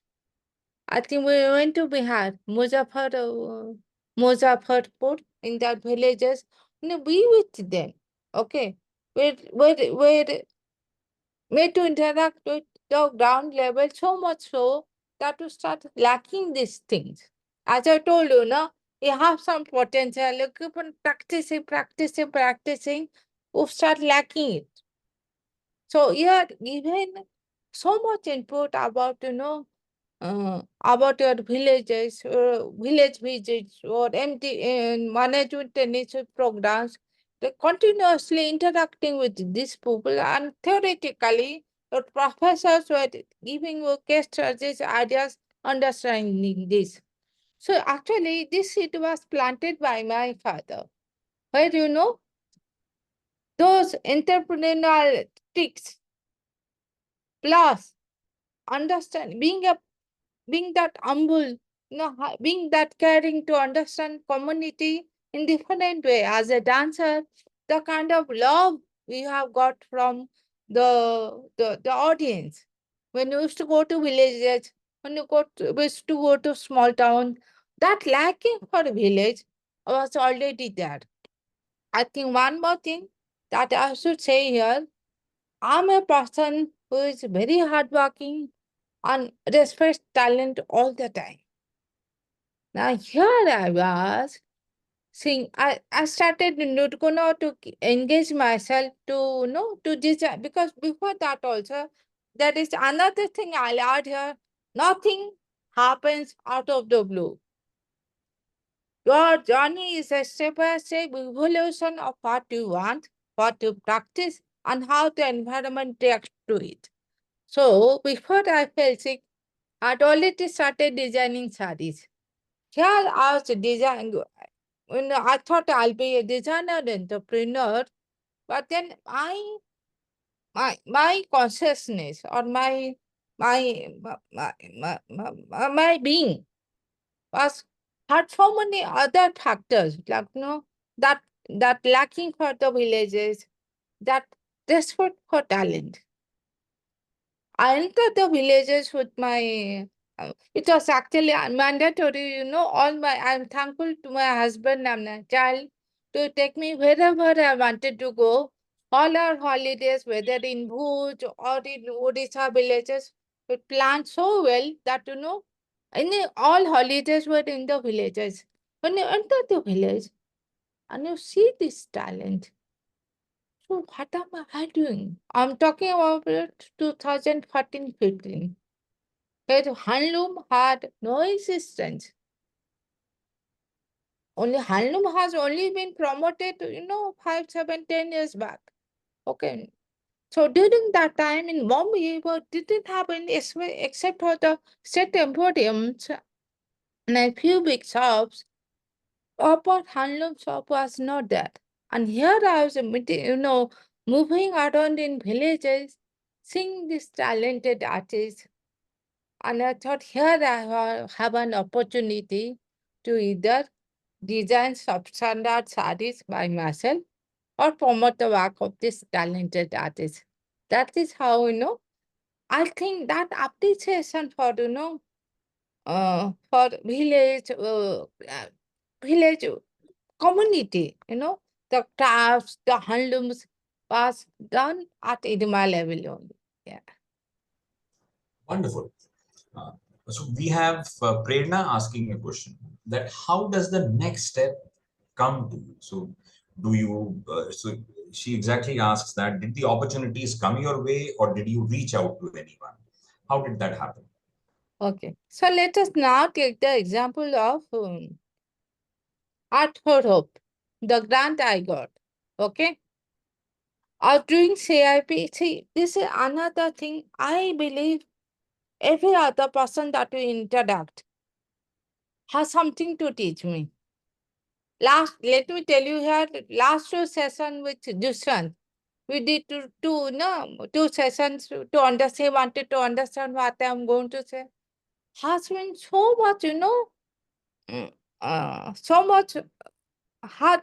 Speaker 3: I think we went to Bihar, Muzaffarpur, in that villages. Be with them. Okay. We're made to interact with the ground level so much so that you start lacking these things. As I told you, you have some potential, you keep on practicing, you start lacking it. So you are given so much input about, about your villages, village visits, or management initiative programs. They're continuously interacting with these people, and theoretically, your professors were giving you case studies, ideas, understanding this. So actually, this seed was planted by my father, where those entrepreneurial tricks plus understand being that humble, being that caring to understand community in different way. As a dancer, the kind of love we have got from the audience. When you used to go to villages, when we used to go to small town, that lacking for village was already there. I think one more thing that I should say here, I'm a person who is very hardworking and respects talent all the time. Now here I was seeing, I started to engage myself to design, because before that also, there is another thing I'll add here. Nothing happens out of the blue. Your journey is a step-by-step evolution of what you want, what you practice, and how the environment reacts to it. So before I fell sick, I'd already started designing sarees. Here I was designing. I thought I'll be a designer entrepreneur, but then my consciousness or my being was had so many other factors, like that lacking for the villages, that desperate for talent. I entered the villages with my. It was actually mandatory, I'm thankful to my husband and my child to take me wherever I wanted to go. All our holidays, whether in Bhuj or in Odisha villages, we planned so well that, all holidays were in the villages. When you enter the village and you see this talent, so what am I doing? I'm talking about 2014-15. Where handloom had no existence. Only handloom has only been promoted, 5, 7, 10 years back. Okay. So during that time in Bombay, didn't have any except for the state emporiums and a few big shops. Proper handloom shop was not there. And here I was, moving around in villages, seeing these talented artists. And I thought, here I have an opportunity to either design substandard sarees by myself or promote the work of this talented artist. That is how, I think that appreciation for, for village community, the crafts, the handlooms was done at IRMAn level only. Yeah.
Speaker 2: Wonderful. Uh, so we have Prerna asking a question that how does the next step come to you? So do you, so she exactly asks that, did the opportunities come your way or did you reach out to anyone? How did that happen?
Speaker 3: Okay. So let us now take the example of Art for Hope, the grant I got. Okay. Or doing CIP. See, this is another thing. I believe every other person that we interact has something to teach me. Let me tell you here, last 2 sessions with Dushan, we did two sessions to understand, wanted to understand what I'm going to say. Has been so much, so much has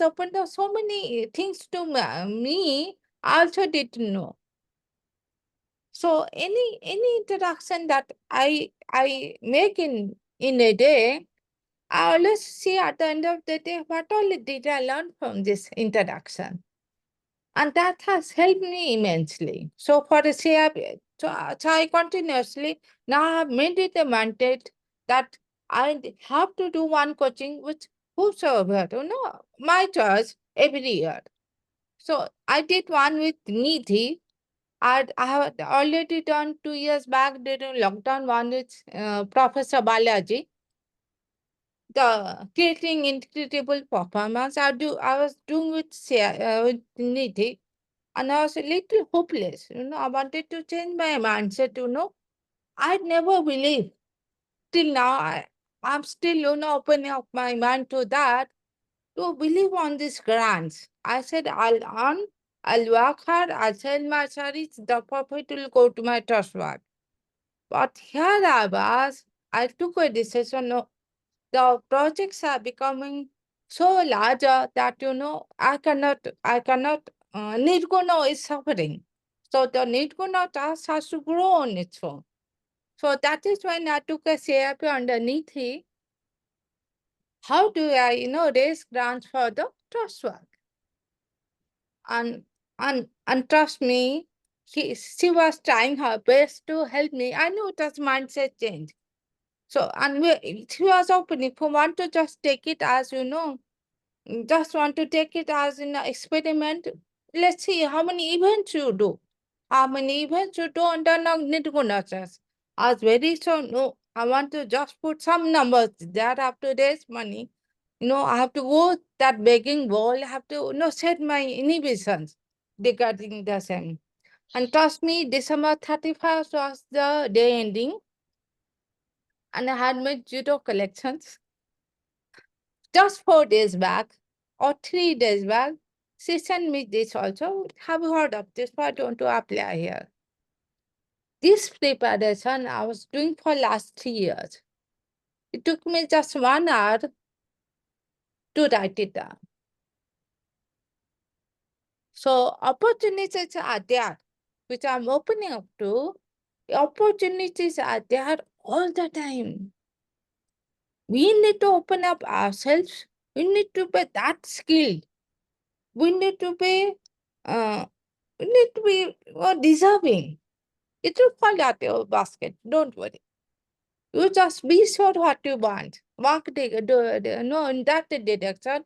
Speaker 3: opened up so many things to me. I also didn't know. So any interaction that I make in a day, I always see at the end of the day what all did I learn from this interaction. And that has helped me immensely. So for the CIP, so I continuously now have made it a mandate that I have to do one coaching with whosoever, my choice every year. So I did one with Nidhi. I have already done 2 years back during lockdown one with Professor Balaji. The creating incredible performance I was doing with Nidhi. And I was a little hopeless, I wanted to change my mindset, I'd never believed. Till now, I'm still, opening up my mind to that, to believe on these grants. I said, I'll earn, I'll work hard, I'll sell my sarees, the profit will go to my trust fund. But here I was, I took a decision, no, the projects are becoming so larger that, I cannot, Nirguna is suffering. So the Nirguna task has to grow on its own. So that is when I took a CIP underneath it. How do I, raise grants for the trust work? And And trust me, she was trying her best to help me. I knew it was mindset change. So, she was open. If you want to just take it as, just want to take it as an experiment, let's see how many events you do. How many events you do, and then I need to go nurses. I was very sure, no, I want to just put some numbers that I have to raise money. I have to go that begging bowl, I have to, set my inhibitions regarding the same. And trust me, December 31st was the day ending, and I had made zero collections. Just 4 days back or 3 days back, she sent me this also. Have you heard of this? Why don't you apply here? This preparation I was doing for last 3 years. It took me just 1 hour to write it down. So opportunities are there, which I'm opening up to. Opportunities are there all the time. We need to open up ourselves. We need to be that skilled. We need to be deserving. It will fall out your basket. Don't worry. You just be sure what you want. In that direction,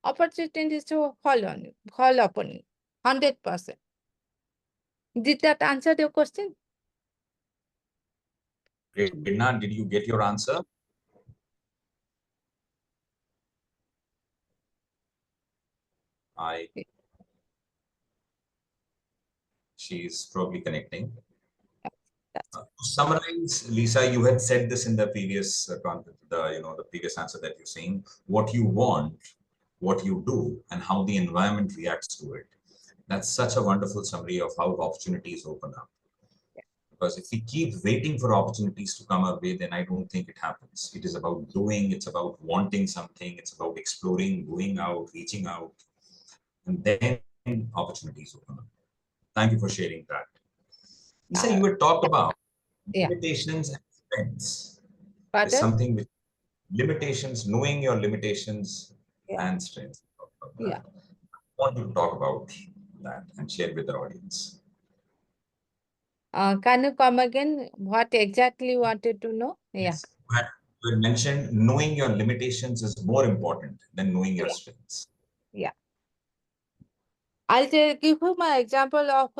Speaker 3: opportunities to fall upon you. 100%. Did that answer your question?
Speaker 2: Prerna, did you get your answer? She's probably connecting. To summarize, Leesa, you had said this in the previous the previous answer that you're saying, what you want, what you do, and how the environment reacts to it. That's such a wonderful summary of how opportunities open up. Because if we keep waiting for opportunities to come our way, then I don't think it happens. It is about doing, it's about wanting something, it's about exploring, going out, reaching out, and then opportunities open up. Thank you for sharing that. Lisa, you had talked about limitations and strengths. Is something with limitations, knowing your limitations and strengths. I want you to talk about that and share with the audience.
Speaker 3: Can you come again? What exactly you wanted to know?
Speaker 2: Yes. You mentioned knowing your limitations is more important than knowing your strengths.
Speaker 3: Yeah. I'll give you my example of,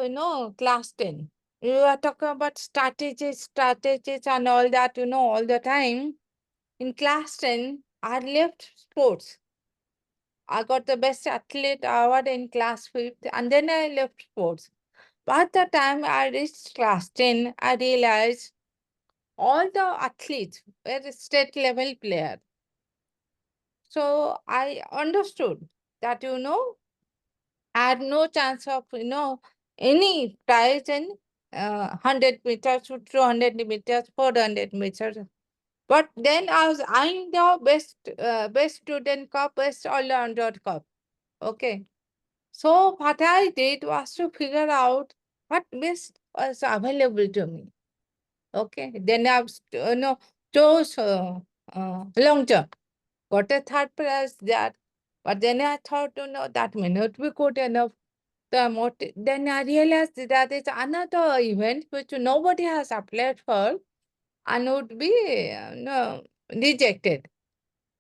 Speaker 3: class 10. You are talking about strategies and all that, all the time. In class 10, I left sports. I got the best athlete award in class 5th, and then I left sports. By the time I reached class 10, I realized all the athletes were state level players. So I understood that, I had no chance of, any prize in 100 meters, 200 meters, 400 meters. But then I was eyeing the best student cup, best all-rounder cup. Okay. So what I did was to figure out what best was available to me. Okay. Then I chose long jump. Got a third prize there. But then I thought, that may not be good enough. Then I realized that there's another event which nobody has applied for and would be rejected.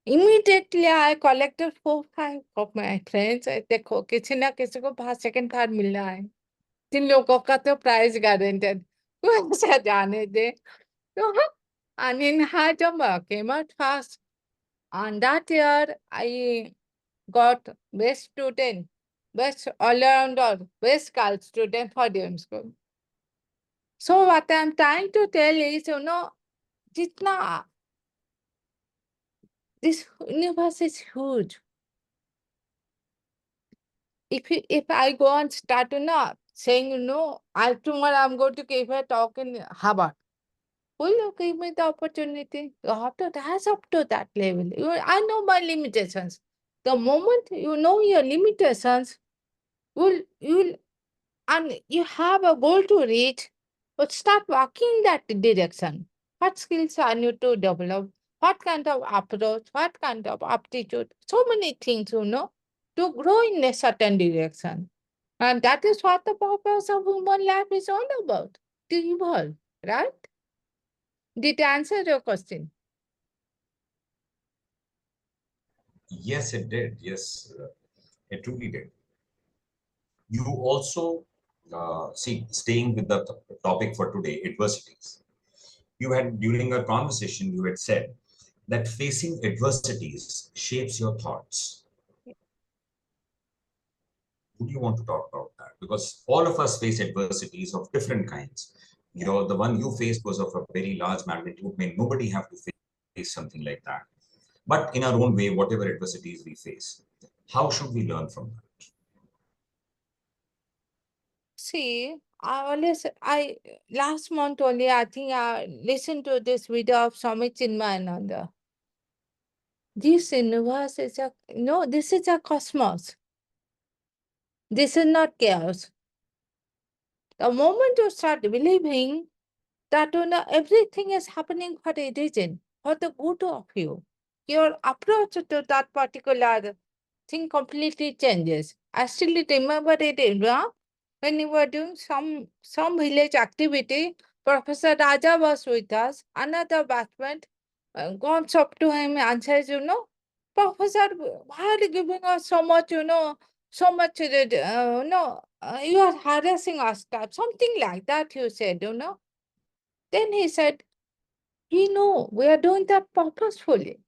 Speaker 3: Immediately, I collected 4-5 of my friends. देखो किसी ना किसी को first second third मिलना है 3 लोगों का तो प्राइज गारंटेड तो ऐसा जाने दे तो and in high jump came out fast. And that year, I got best student, best all-rounder, best girl student for the school. So what I'm trying to tell is, jitna, this universe is huge. If I go and start, saying, tomorrow I'm going to give a talk in Harvard. Who will give me the opportunity? You have to rise up to that level. I know my limitations. The moment you know your limitations, and you have a goal to reach, but start walking that direction. What skills are you to develop? What kind of approach? What kind of aptitude? So many things, to grow in a certain direction. And that is what the purpose of human life is all about, to evolve, right? Did I answer your question?
Speaker 2: Yes, it did. Yes, it truly did. You also see, staying with the topic for today, adversities. You had, during our conversation, you had said that facing adversities shapes your thoughts. Would you want to talk about that? Because all of us face adversities of different kinds. The one you faced was of a very large magnitude. May nobody have to face something like that. But in our own way, whatever adversities we face, how should we learn from that?
Speaker 3: See, last month only, I think I listened to this video of Swami Chinmayananda. This universe is this is a cosmos. This is not chaos. The moment you start believing that everything is happening for a reason, for the good of you, your approach to that particular thing completely changes. I still remember it, when we were doing some village activity. Professor Raja was with us. Another batchmate comes up to him and says, Professor, why are you giving us so much, so much, you are harassing us, something like that, you said, Then he said, we are doing that purposefully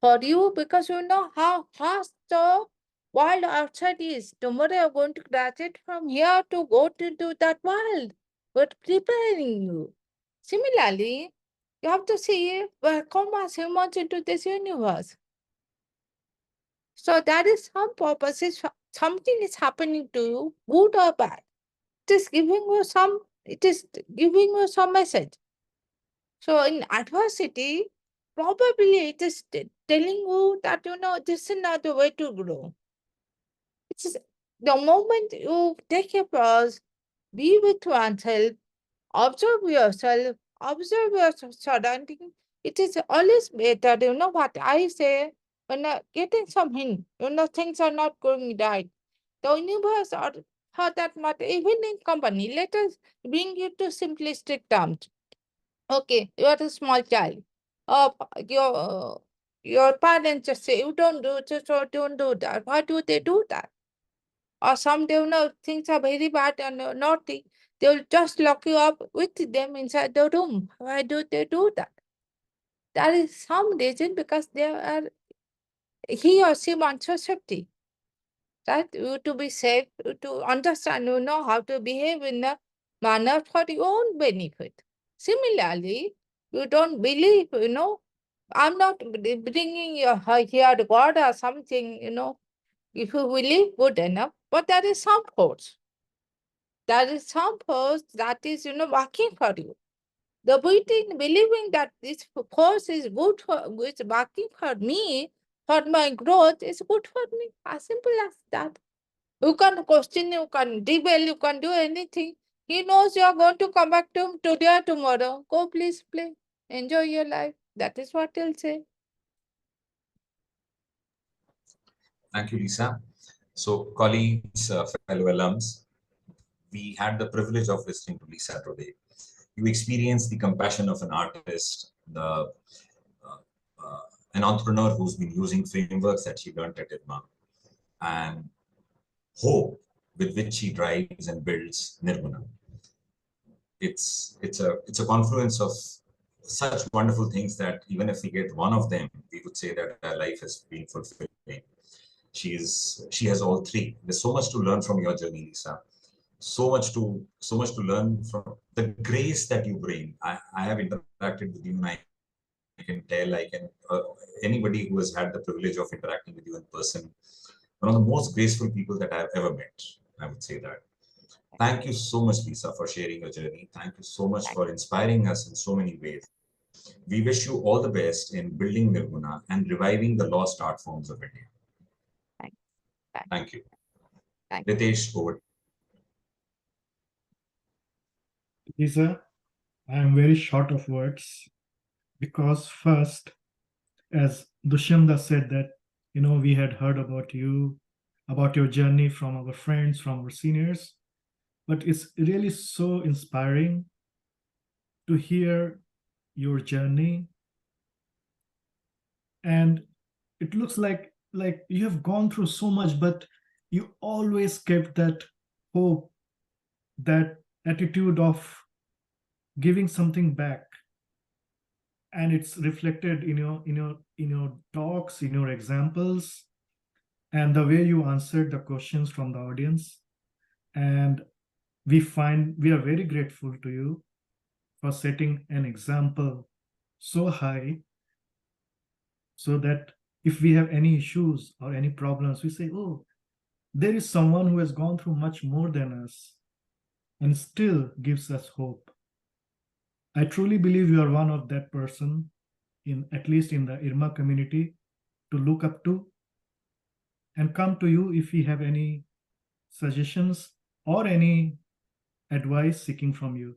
Speaker 3: for you, because you know how fast the world outside is. Tomorrow you're going to graduate from here to go to that world. We're preparing you. Similarly, you have to see come as humans into this universe. So that is some purposes. Something is happening to you, good or bad. It is giving you some message. So in adversity, probably it is telling you that, this is not the way to grow. It's the moment you take a pause, be with oneself, observe yourself, observe your surrounding. It is always better, what I say, when getting some hint, things are not going right. The universe, or for that matter, even in company, let us bring you to simplistic terms. Okay, you are a small child. Your parents just say, you don't do this or don't do that. Why do they do that? Or someday, things are very bad and naughty. They will just lock you up with them inside the room. Why do they do that? There is some reason, because he or she wants your safety. Right? You to be safe, to understand, how to behave in a manner for your own benefit. Similarly, you don't believe, I'm not bringing you here to God or something, if you believe, good enough, but there is some force. There is some force that is, working for you. The beauty in believing that this force is good is working for me, for my growth, is good for me. As simple as that. You can question, you can debate, you can do anything. He knows you are going to come back to him today or tomorrow. Go, please play. Enjoy your life. That is what he'll say.
Speaker 2: Thank you, Leesa. So, colleagues, fellow alums, we had the privilege of listening to Leesa today. You experienced the compassion of an artist, an entrepreneur who's been using frameworks that she learned at IRMAn, and hope with which she drives and builds Nirvana. It's a confluence of such wonderful things that even if we get one of them, we would say that our life has been fulfilling. She has all three. There's so much to learn from your journey, Leesa. So much to learn from the grace that you bring. I have interacted with you, and I can tell, anybody who has had the privilege of interacting with you in person, one of the most graceful people that I've ever met. I would say that. Thank you so much, Leesa, for sharing your journey. Thank you so much for inspiring us in so many ways. We wish you all the best in building Nirguna and reviving the lost art forms of India. Thank you. Ritesh, over.
Speaker 1: Lisa, I am very short of words, because first, as Dushyanda said that, we had heard about you about your journey from our friends, from our seniors. But it's really so inspiring to hear your journey. And it looks like you have gone through so much, but you always kept that hope, that attitude of giving something back. And it's reflected in your talks, in your examples, and the way you answered the questions from the audience. And we are very grateful to you for setting an example so high, so that if we have any issues or any problems, we say, oh, there is someone who has gone through much more than us and still gives us hope. I truly believe you are one of that person, in at least in the IRMA community, to look up to, and come to you if we have any suggestions or any advice seeking from you.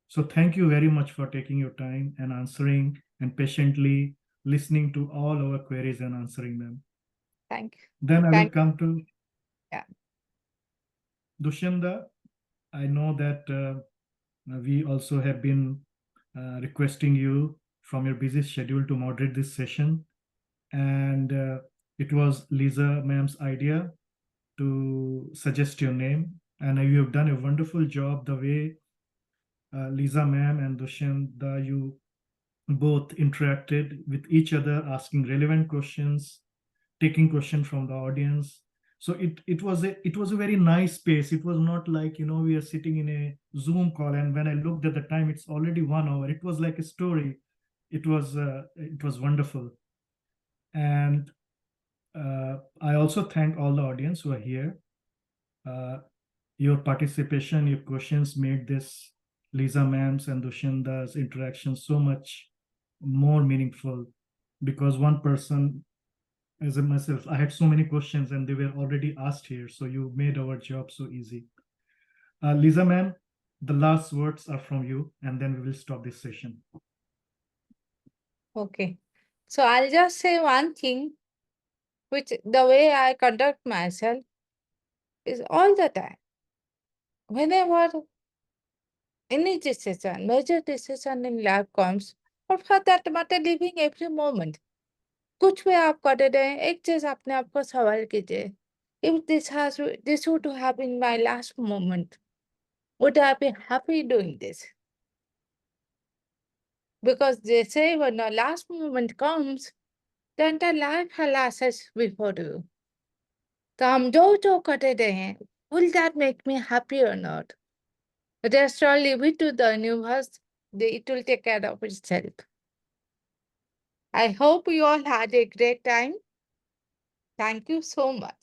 Speaker 1: So thank you very much for taking your time and answering and patiently listening to all our queries and answering them.
Speaker 3: Thank you.
Speaker 1: Then I will
Speaker 3: Thank-
Speaker 1: come to
Speaker 3: Yeah.
Speaker 1: Dushyanda. I know that we also have been requesting you from your busy schedule to moderate this session. And it was Leesa ma'am's idea to suggest your name. And you have done a wonderful job the way Leesa ma'am and Dushyanda, you both interacted with each other, asking relevant questions, taking questions from the audience. So it was a very nice space. It was not like, we are sitting in a Zoom call, and when I looked at the time, it's already 1 hour. It was like a story. It was wonderful. And I also thank all the audience who are here. Your participation, your questions made this Leesa ma'am's and Dushyanda's interaction so much more meaningful, because one person, as in myself, I had so many questions and they were already asked here. So you made our job so easy. Leesa ma'am, the last words are from you, and then we will stop this session.
Speaker 3: Okay. So I'll just say one thing, which the way I conduct myself is all the time. Whenever any decision, major decision in life comes, or for that matter, living every moment, कुछ भी आप कर रहे हैं, एक चीज अपने आप को सवाल कीजिए, if this would have been my last moment, would I be happy doing this? Because they say when the last moment comes, the entire life passes before you. तो हम जो कर रहे हैं, will that make me happy or not? Just leave it to the universe, it will take care of itself. I hope you all had a great time. Thank you so much.